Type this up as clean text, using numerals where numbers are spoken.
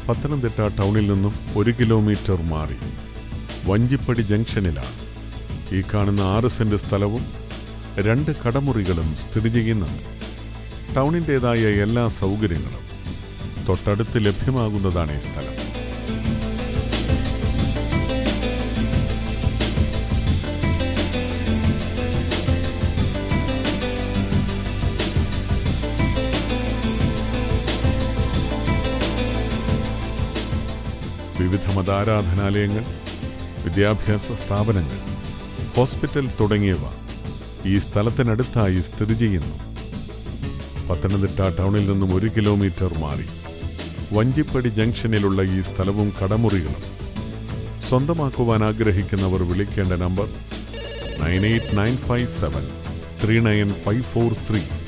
പത്തനംതിട്ട ടൗണിൽ നിന്നും 1 കിലോമീറ്റർ മാറി വഞ്ചിപ്പടി ജംഗ്ഷനിലാണ് ഈ കാണുന്ന 6 സെന്റ് സ്ഥലവും 2 കടമുറികളും സ്ഥിതി ചെയ്യുന്നത്. ടൗണിൻ്റെതായ എല്ലാ സൗകര്യങ്ങളും തൊട്ടടുത്ത് ലഭ്യമാകുന്നതാണ് ഈ സ്ഥലം. വിവിധ മതാരാധനാലയങ്ങൾ, വിദ്യാഭ്യാസ സ്ഥാപനങ്ങൾ, ഹോസ്പിറ്റൽ തുടങ്ങിയവ ഈ സ്ഥലത്തിനടുത്തായി സ്ഥിതി ചെയ്യുന്നു. പത്തനംതിട്ട ടൗണിൽ നിന്നും 1 കിലോമീറ്റർ മാറി വഞ്ചിപ്പടി ജംഗ്ഷനിലുള്ള ഈ സ്ഥലവും കടമുറികളും സ്വന്തമാക്കുവാൻ ആഗ്രഹിക്കുന്നവർ വിളിക്കേണ്ട നമ്പർ 9895739543.